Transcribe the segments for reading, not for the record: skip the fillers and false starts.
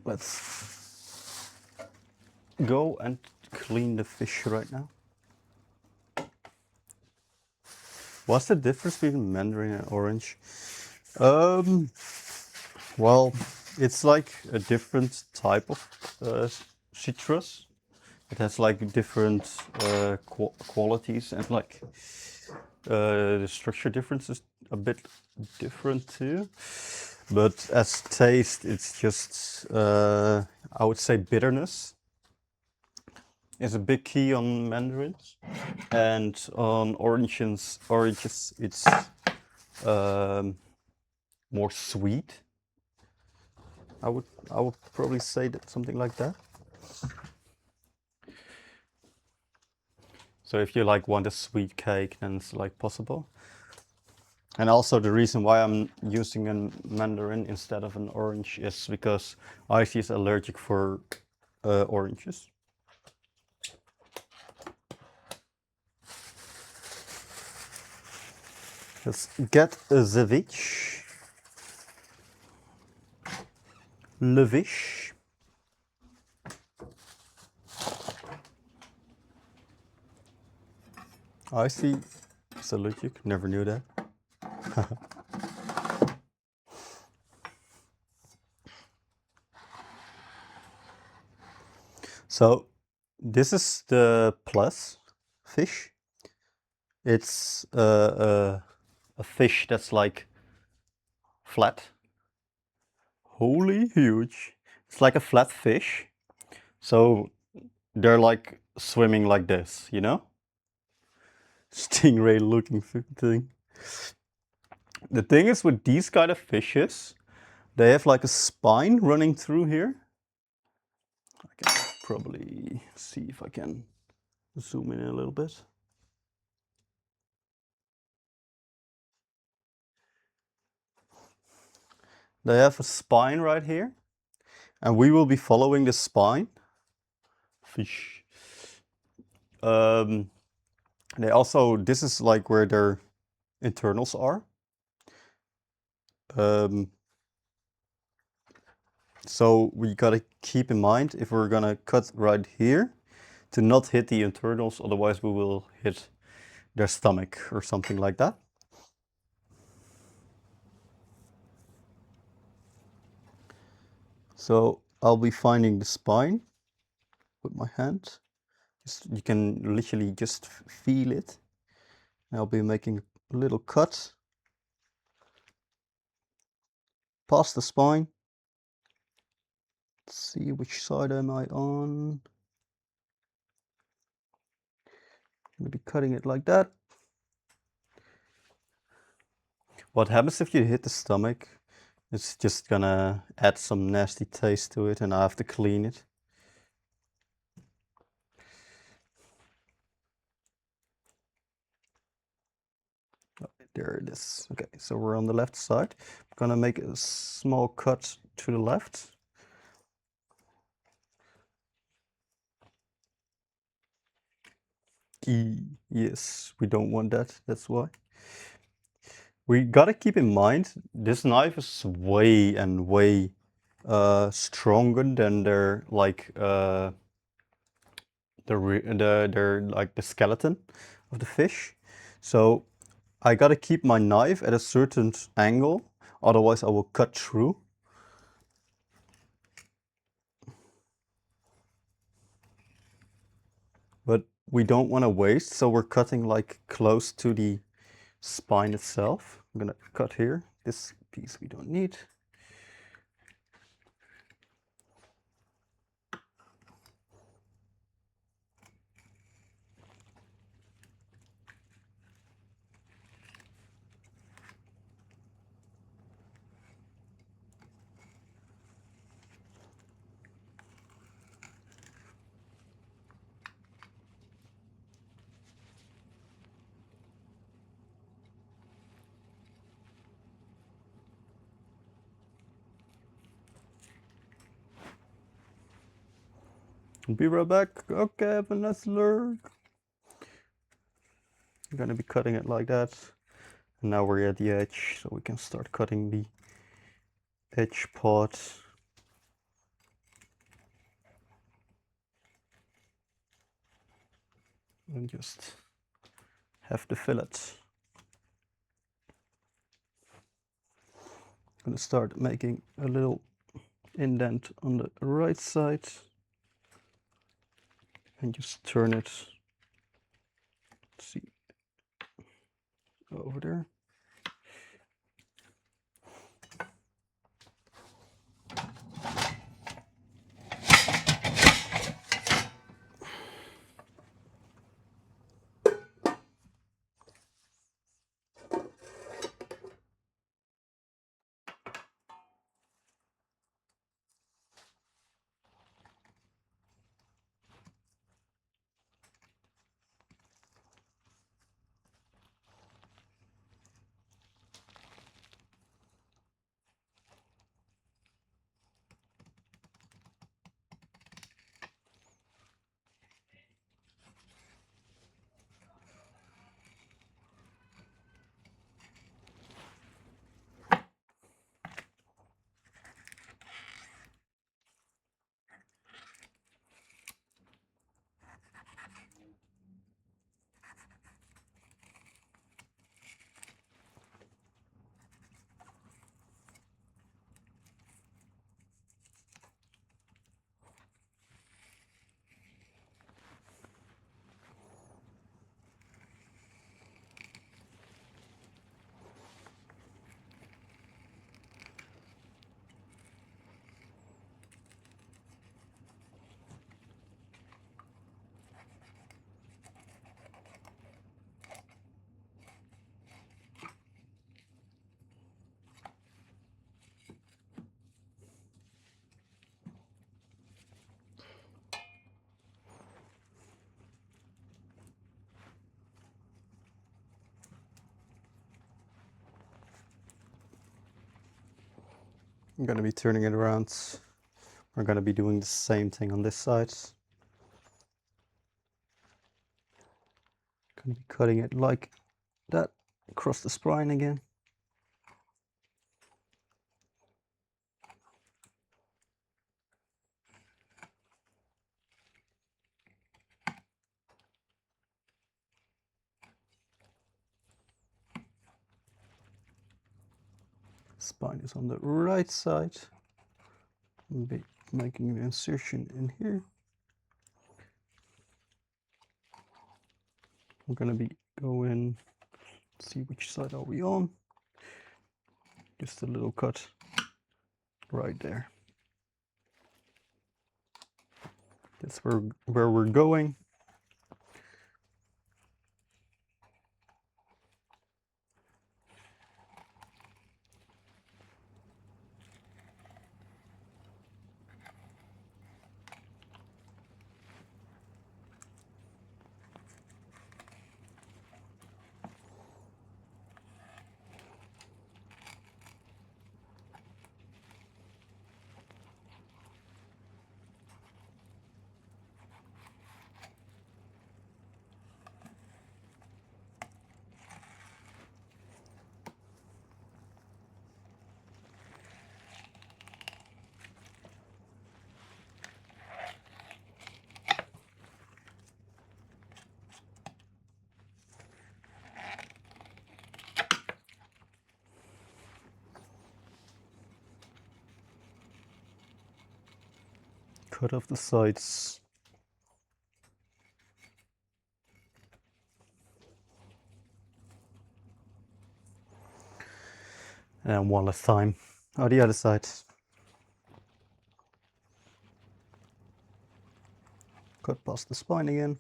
let's go and clean the fish right now. What's the difference between mandarin and orange? Well, it's like a different type of citrus. It has like different qualities, and like the structure difference is a bit different too. But as taste, it's just I would say bitterness is a big key on mandarins, and on oranges it's more sweet. I would probably say that something like that. So if you like want a sweet cake, then it's like possible. And also the reason why I'm using a mandarin instead of an orange is because Icy is allergic for oranges. Let's get the fish. Le fish. Icy is allergic, never knew that. So this is the plus fish. It's a fish that's like flat. Holy huge. It's like a flat fish. So they're like swimming like this, you know? Stingray looking thing. The thing is with these kind of fishes, they have like a spine running through here. I can probably see if I can zoom in a little bit. They have a spine right here, and we will be following the spine. Fish. They also, this is like where their internals are. So we gotta keep in mind if we're gonna cut right here to not hit the internals, otherwise we will hit their stomach or something like that. So I'll be finding the spine with my hand. You can literally just feel it. I'll be making a little cut past the spine. Let's see, which side am I on? I'm gonna be cutting it like that. What happens if you hit the stomach? It's just gonna add some nasty taste to it, and I have to clean it. There it is. Okay, so we're on the left side. I'm gonna make a small cut to the left. Yes, we don't want that, that's why. We gotta keep in mind, this knife is way and way stronger than their like the skeleton of the fish. So I gotta keep my knife at a certain angle, otherwise I will cut through. But we don't want to waste, so we're cutting like close to the spine itself. I'm gonna cut here. This piece we don't need. Be right back. Okay, let's learn. I'm gonna be cutting it like that. And now we're at the edge, so we can start cutting the edge part. and just have the fillet. I'm gonna start making a little indent on the right side and just turn it, see, over there. I'm gonna be turning it around. We're gonna be doing the same thing on this side. Gonna be cutting it like that across the spine again. Spine is on the right side. I'll be making an insertion in here. I'm gonna be going, see which side are we on. Just a little cut right there. That's where we're going. Cut off the sides. And one last time on the other side. Cut past the spine again.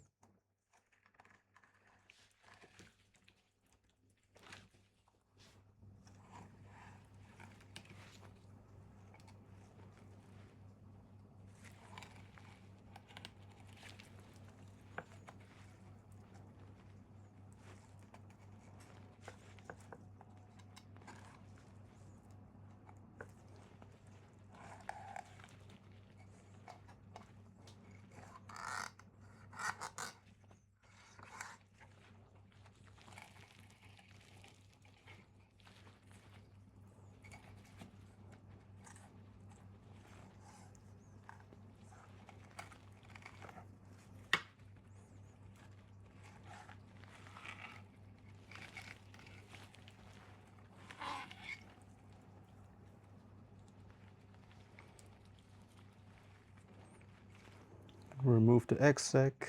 Remove the egg sac.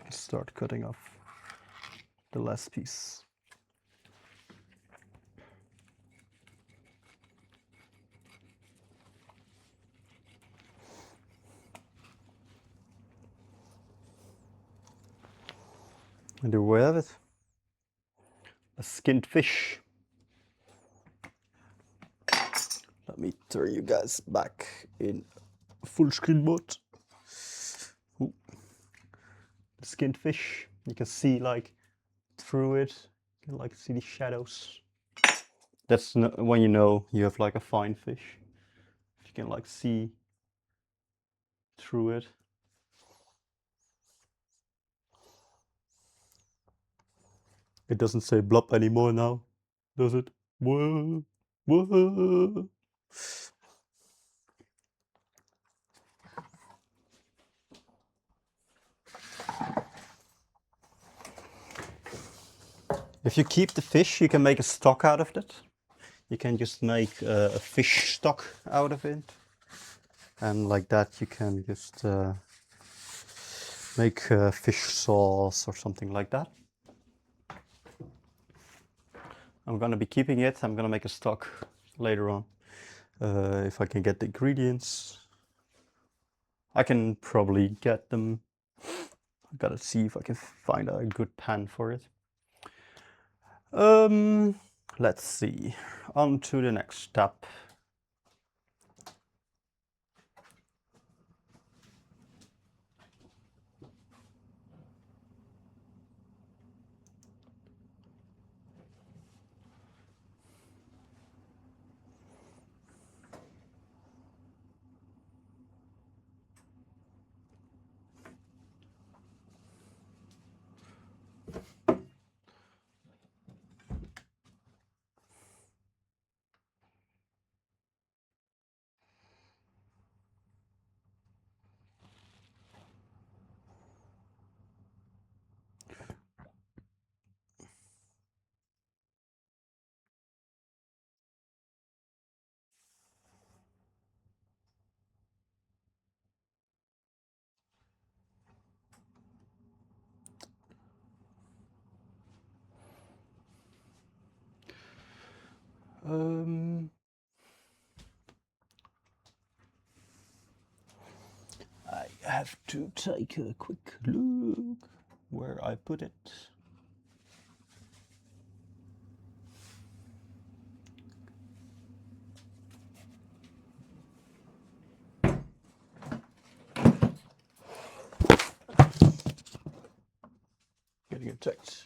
Start cutting off the last piece. And there we have it. A skinned fish. Let me turn you guys back in full screen mode. Ooh. The skinned fish. You can see like through it. You can like see the shadows. That's when you know you have like a fine fish. You can like see through it. It doesn't say blub anymore now, does it? Whoa, whoa. If you keep the fish, you can make a stock out of it. You can just make a fish stock out of it. And like that you can just make fish sauce or something like that. I'm gonna be keeping it. I'm gonna make a stock later on. If I can get the ingredients. I can probably get them. I gotta see if I can find a good pan for it. Let's see. On to the next step. I have to take a quick look where I put it. Getting attacked.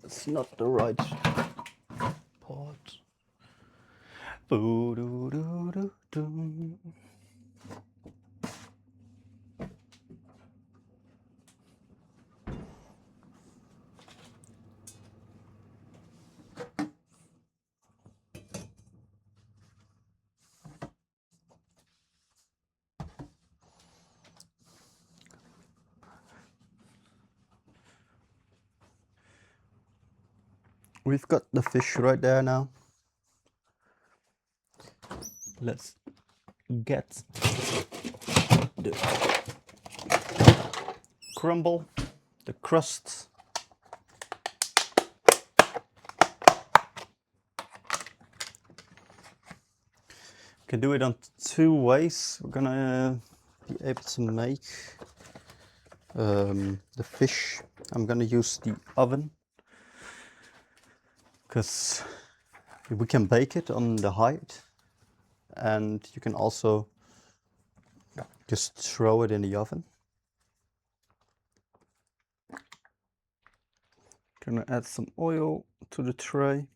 It's not the right part. We've got the fish right there now. Let's get the crumble, the crust. We can do it on two ways. We're gonna be able to make the fish. I'm gonna use the oven because we can bake it on the height, and you can also just throw it in the oven. Gonna add some oil to the tray.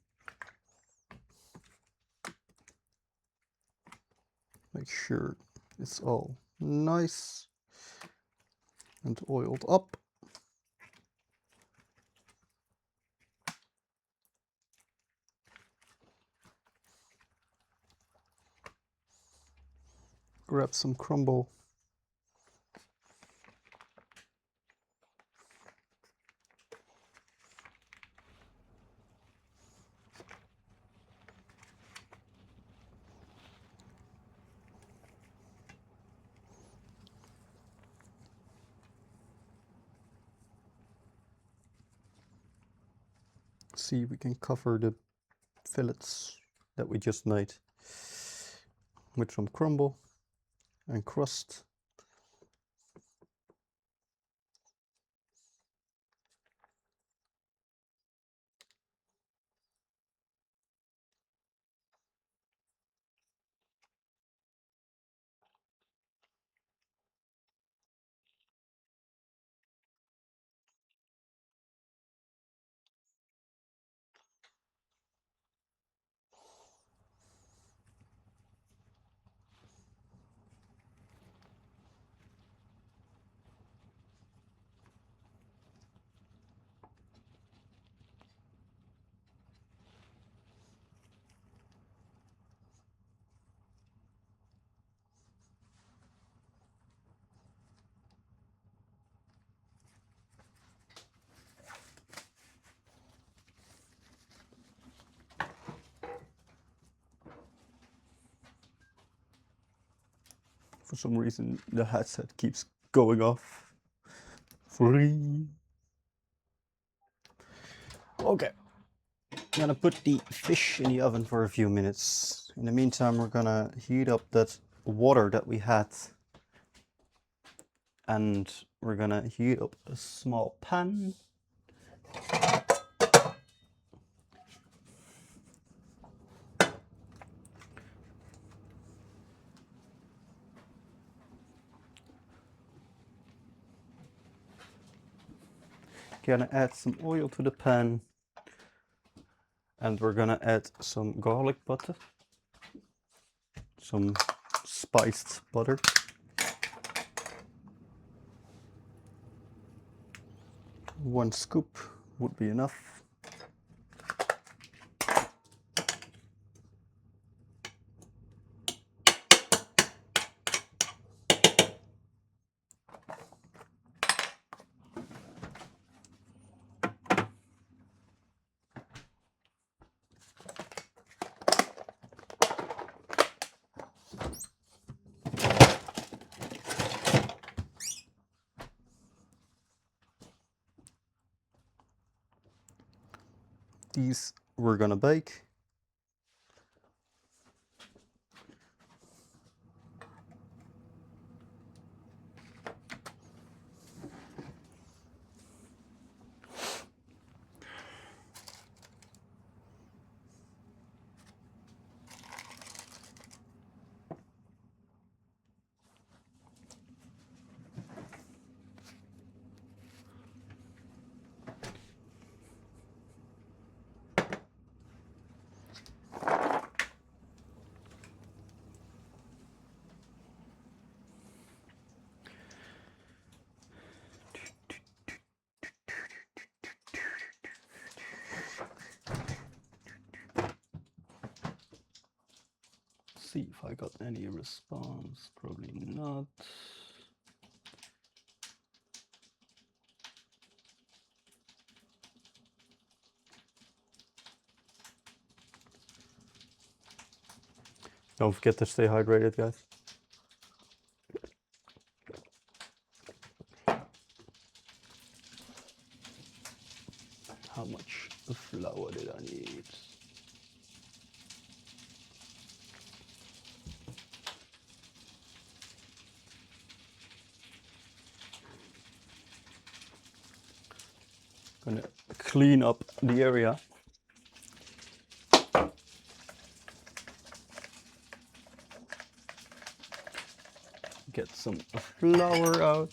Make sure it's all nice and oiled up. Grab some crumble. see, we can cover the fillets that we just made with some crumble and crust. For some reason, the headset keeps going off. Free. Okay. I'm gonna put the fish in the oven for a few minutes. In the meantime, we're gonna heat up that water that we had. And we're gonna heat up a small pan. Gonna add some oil to the pan, and we're gonna add some garlic butter, some spiced butter, one scoop would be enough. These we're gonna bake. See if I got any response. Probably not. Don't forget to stay hydrated, guys. How much flour did I need? Gonna clean up the area. Get some flour out.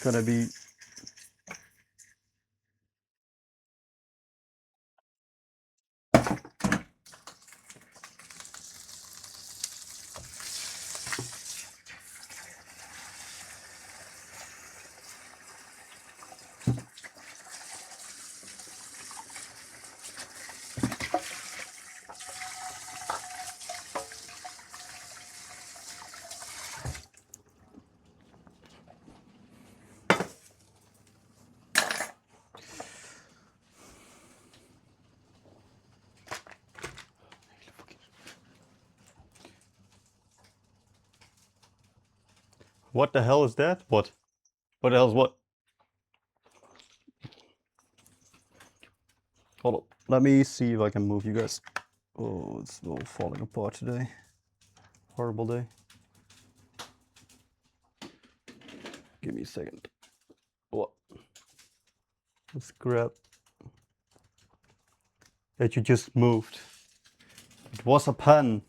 gonna be What the hell is that? What? What the hell is what? Hold on. Let me see if I can move you guys. Oh, it's all falling apart today. Horrible day. Give me a second. What? Let's grab that you just moved. It was a pen.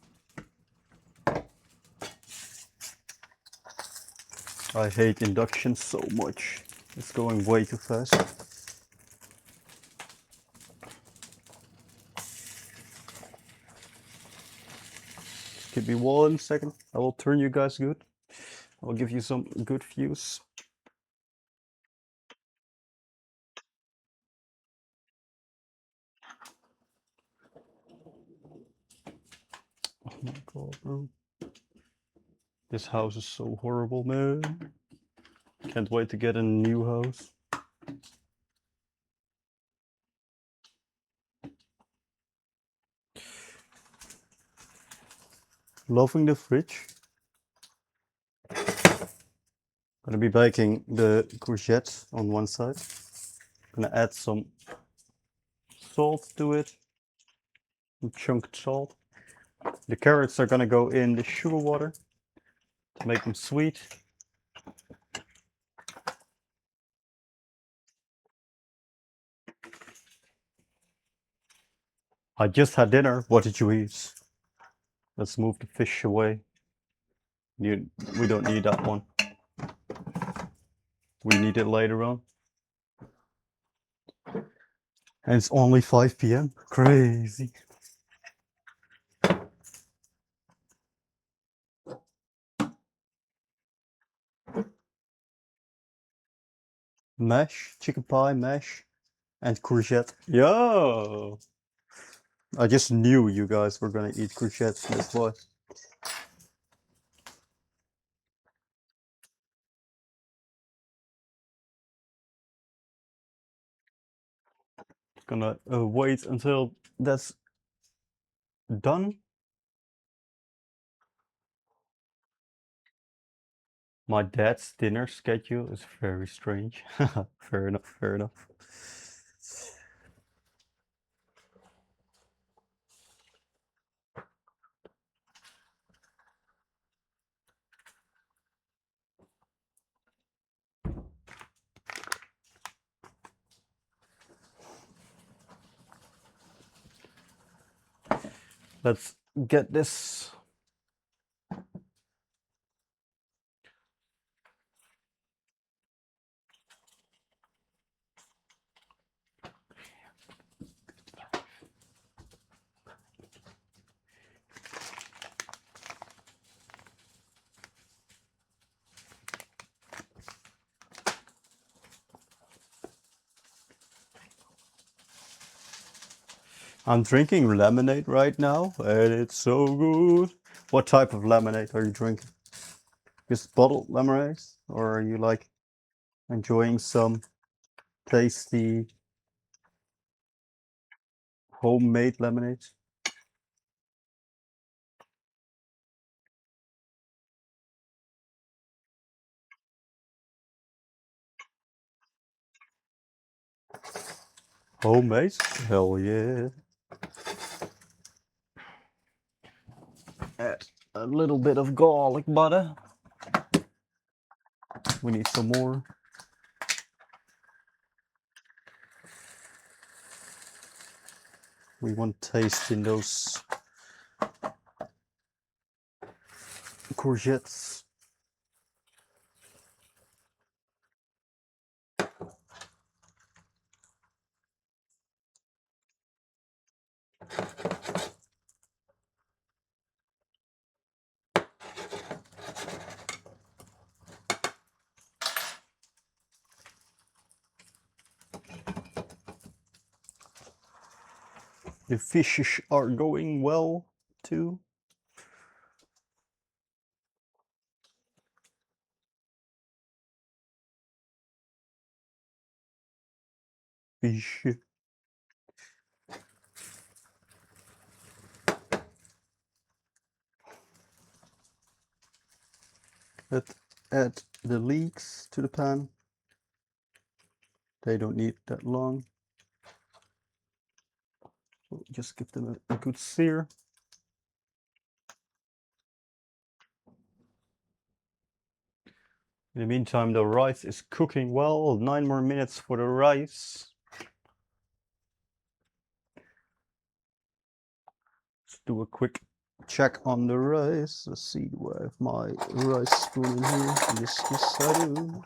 I hate induction so much. It's going way too fast. Give me 1 second. I will turn you guys good. I will give you some good views. Oh my god, bro. This house is so horrible, man. Can't wait to get a new house. Loving the fridge. Gonna be baking the courgette on one side. Gonna add some salt to it. Some chunked salt. The carrots are gonna go in the sugar water to make them sweet. I just had dinner. What did you eat? Let's move the fish away. We don't need that one. We need it later on. And it's only 5 p.m. Crazy. Mash, chicken pie, mash, and courgette. Yo! I just knew you guys were gonna eat courgettes, that's why. Gonna wait until that's done. My dad's dinner schedule is very strange. Fair enough, fair enough. Let's get this. I'm drinking lemonade right now, and it's so good. What type of lemonade are you drinking? Just bottled lemonade, or are you like enjoying some tasty homemade lemonade? Homemade? Hell yeah. Add a little bit of garlic butter. We need some more. We want taste in those courgettes. The fishes are going well too. Fish. Let's add the leeks to the pan. They don't need that long. We'll just give them a good sear. In the meantime, the rice is cooking well. 9 more minutes for the rice. Let's do a quick check on the rice. Let's see, do I have my rice spoon in here? Yes, I do.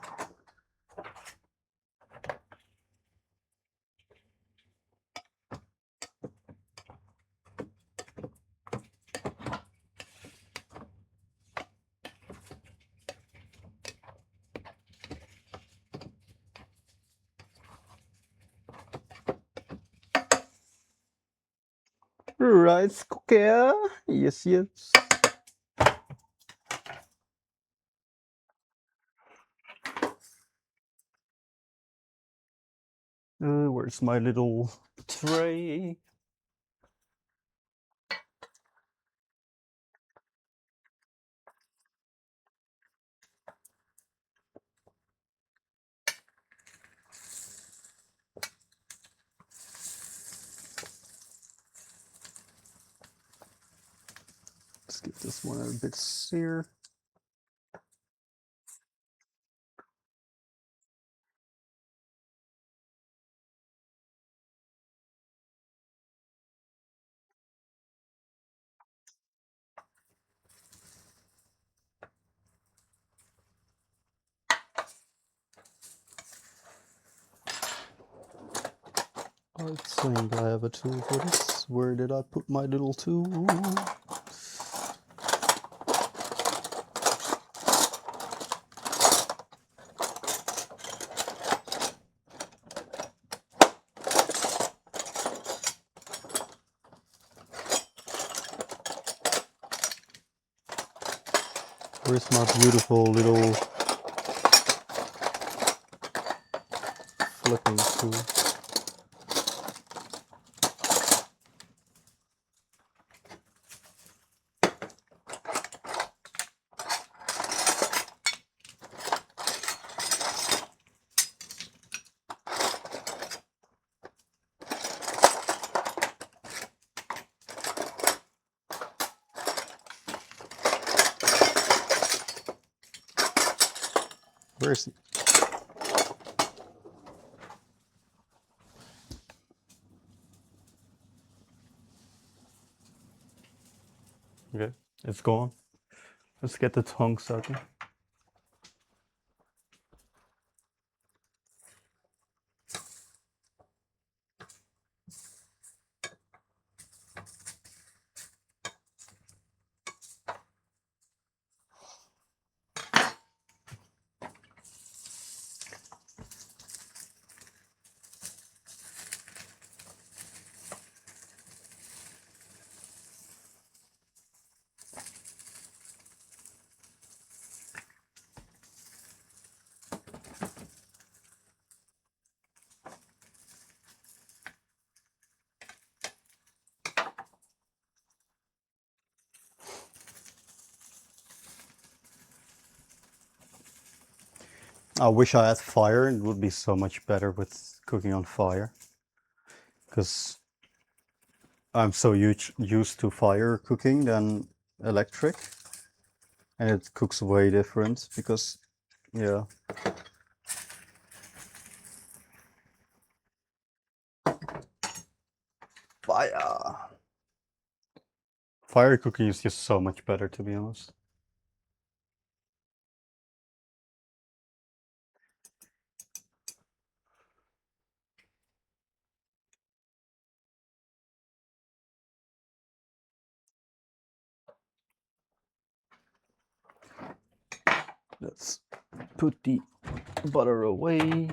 Rice cooker. Yes, yes. Where's my little tray? Let's give this one a bit sear. I think I have a tool for this. Where did I put my little tool? Where's my beautiful little flipping tool? Where is it? Okay, it's gone. Let's get the tongs out. I wish I had fire. It would be so much better with cooking on fire. Because I'm so used to fire cooking than electric. And it cooks way different because, yeah. Fire. Fire cooking is just so much better, to be honest. Let's put the butter away.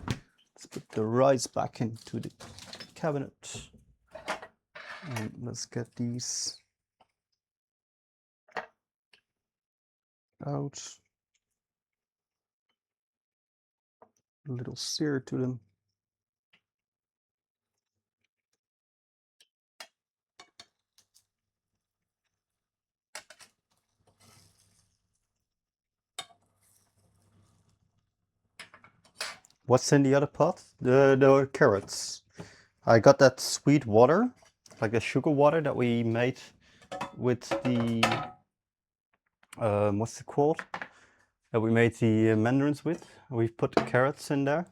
Let's put the rice back into the cabinet. And let's get these out. A little sear to them. What's in the other pot? The carrots. I got that sweet water, like the sugar water that we made with the what's it called? That we made the mandarins with. We put the carrots in there.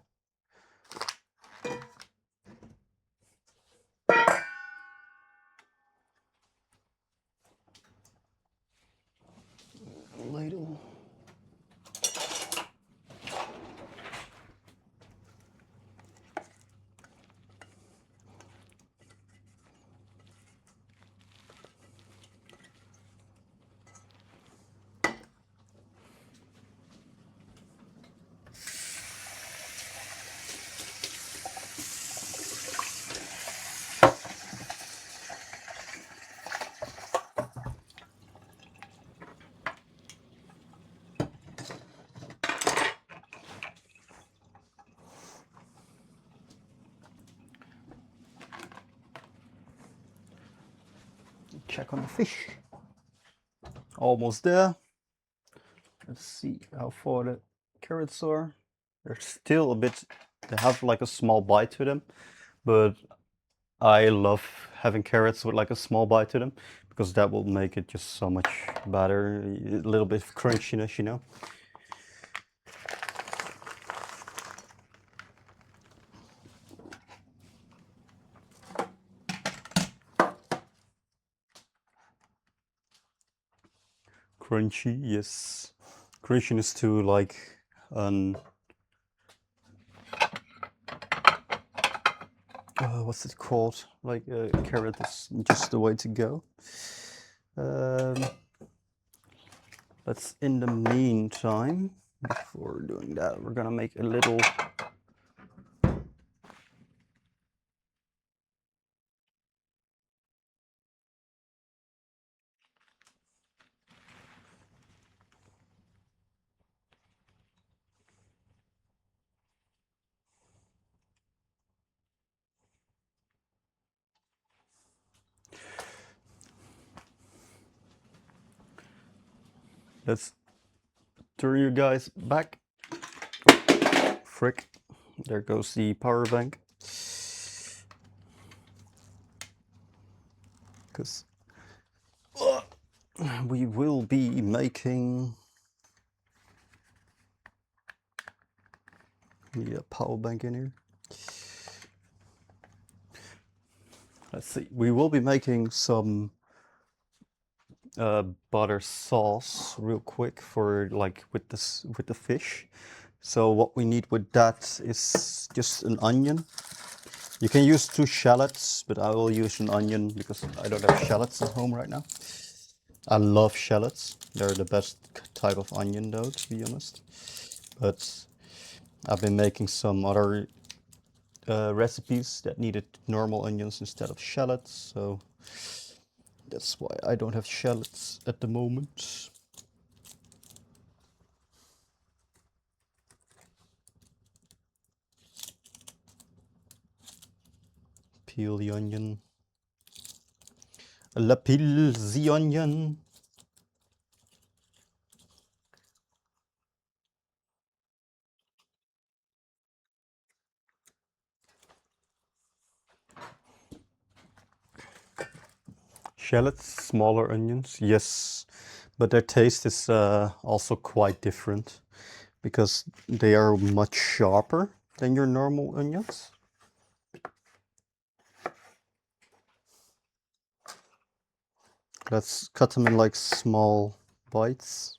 Ladle. Check on the fish. Almost there. Let's see how far the carrots are. They're still a bit, they have like a small bite to them, but I love having carrots with like a small bite to them because that will make it just so much better. A little bit of crunchiness, you know. Crunchy, yes. Crunchiness to like what's it called? Like a carrot is just the way to go. Let's, in the meantime, before doing that, we're gonna make a little let's turn you guys back. Frick. There goes the power bank. Because we will be making a power bank in here. Let's see. We will be making some butter sauce real quick for like with the fish. So what we need with that is just an onion. You can use 2 shallots, but I will use an onion because I don't have shallots at home right now. I love shallots. They're the best type of onion though, to be honest. But I've been making some other recipes that needed normal onions instead of shallots, so that's why I don't have shallots at the moment. Peel the onion. La peel the onion. Shallots, smaller onions, yes, but their taste is also quite different because they are much sharper than your normal onions. Let's cut them in like small bites.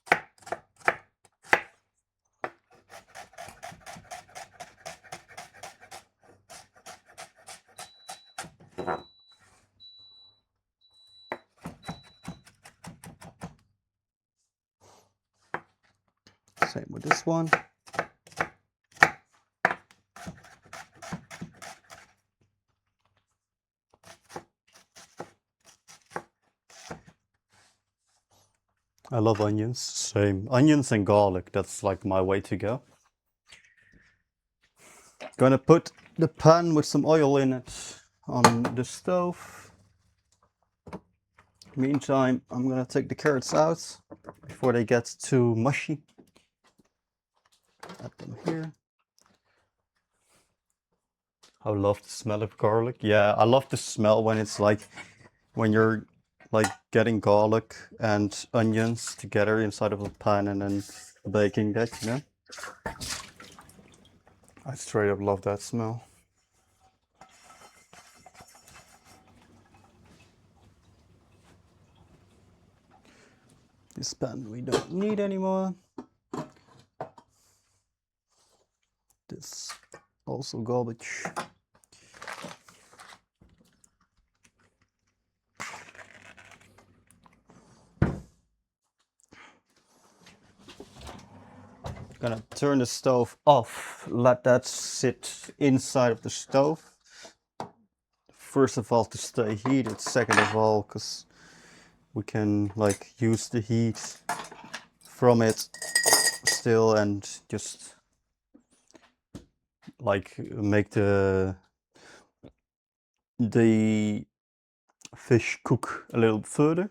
Same with this one. I love onions. Same. Onions and garlic. That's like my way to go. Gonna put the pan with some oil in it on the stove. Meantime, I'm gonna take the carrots out before they get too mushy. Add them here. I love the smell of garlic. Yeah, I love the smell when it's like, when you're like getting garlic and onions together inside of a pan and then baking that, you know? I straight up love that smell. This pan we don't need anymore. This also garbage. Gonna turn the stove off, let that sit inside of the stove. First of all to stay heated, second of all because we can like use the heat from it still and just like make the fish cook a little further.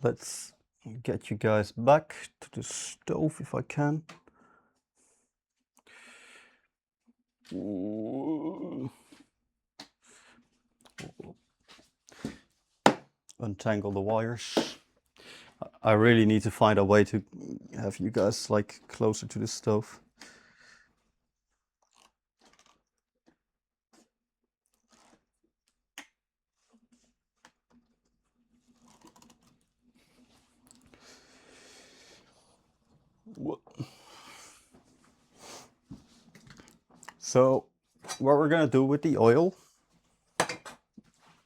Let's get you guys back to the stove if I can. Untangle the wires. I really need to find a way to have you guys like closer to the stove. So what we're gonna do with the oil,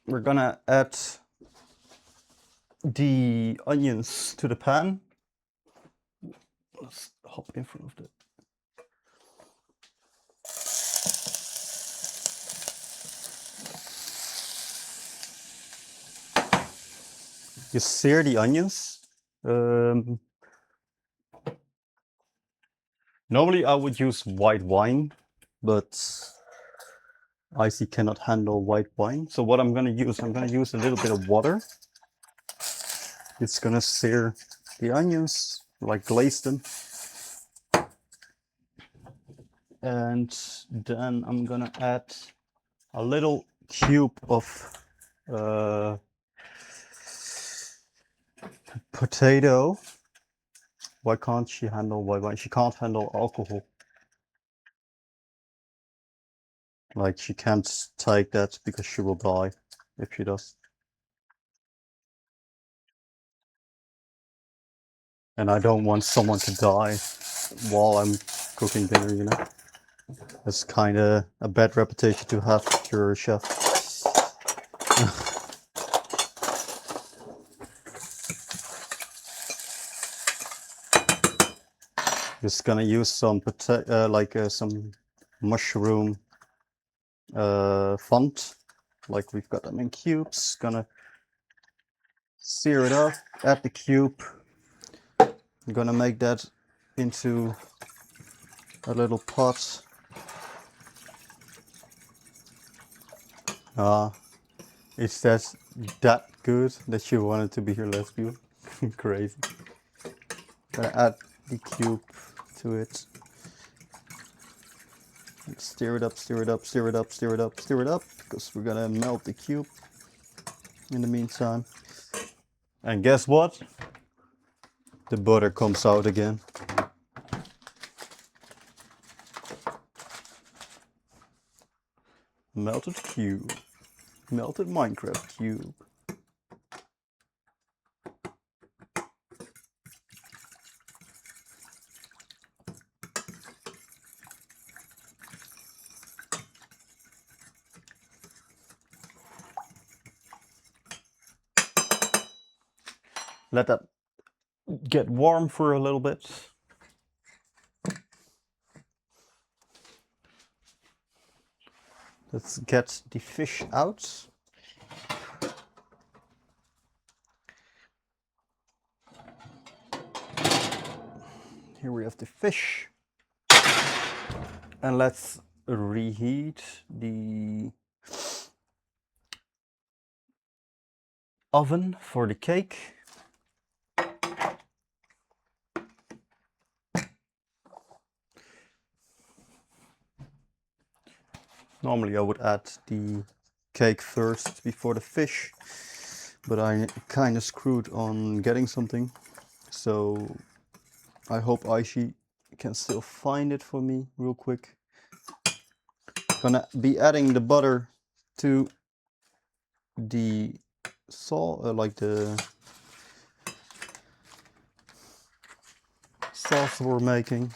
we're gonna add the onions to the pan. Let's hop in front of the... You sear the onions. Normally I would use white wine, but Icy cannot handle white wine. So what I'm gonna use a little bit of water. It's gonna sear the onions, like glaze them. And then I'm gonna add a little cube of potato. Why can't she handle white wine? She can't handle alcohol. Like she can't take that because she will die if she does. And I don't want someone to die while I'm cooking dinner, you know? That's kind of a bad reputation to have if you're a chef. Just gonna use some some mushroom font, like we've got them in cubes. Gonna sear it up, add the cube. I'm gonna make that into a little pot. Is that good that you wanted to be here, lesbian? Crazy. Gonna add the cube to it. Stir it up, stir it up, stir it up, stir it up, stir it up, because we're gonna melt the cube in the meantime. And guess what? The butter comes out again. Melted cube. Melted Minecraft cube. let that get warm for a little bit. Let's get the fish out. Here we have the fish. And let's reheat the oven for the cake. Normally I would add the cake first before the fish, but I kind of screwed on getting something, so I hope Aishi can still find it for me real quick. Gonna be adding the butter to the like the sauce we're making.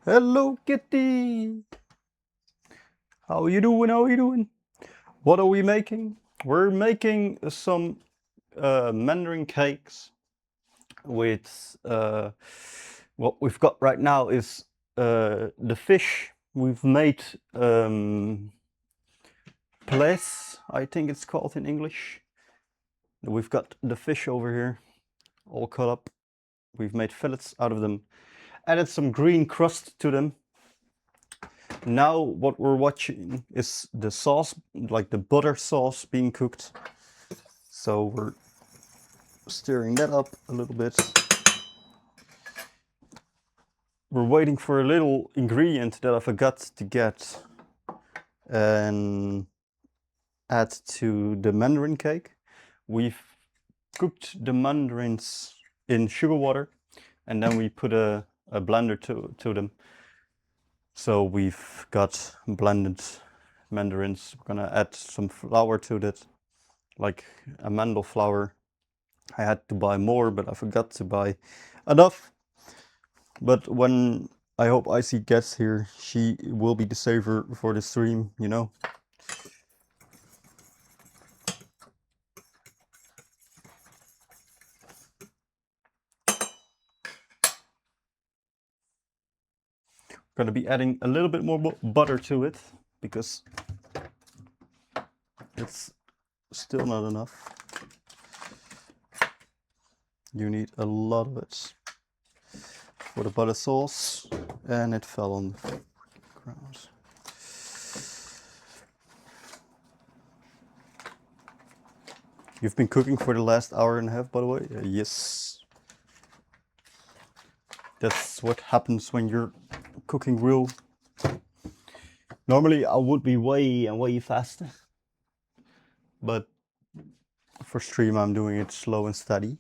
Hello Kitty! How you doing? How you doing? What are we making? We're making some Mandarin cakes with what we've got right now is the fish. We've made plaice, I think it's called in English. We've got the fish over here, all cut up. We've made fillets out of them, added some green crust to them. Now what we're watching is the sauce, like the butter sauce being cooked. So we're stirring that up a little bit. We're waiting for a little ingredient that I forgot to get and add to the mandarin cake. We've cooked the mandarins in sugar water and then we put a blender to them. So we've got blended mandarins. We're gonna add some flour to that, like a mandel flour. I had to buy more, but I forgot to buy enough. But when I hope Icy gets here, she will be the saver for the stream, you know. Gonna be adding a little bit more butter to it because it's still not enough. You need a lot of it for the butter sauce, and it fell on the ground. You've been cooking for the last hour and a half, by the way? Yes. That's what happens when you're cooking real. Normally I would be way faster, but for stream I'm doing it slow and steady.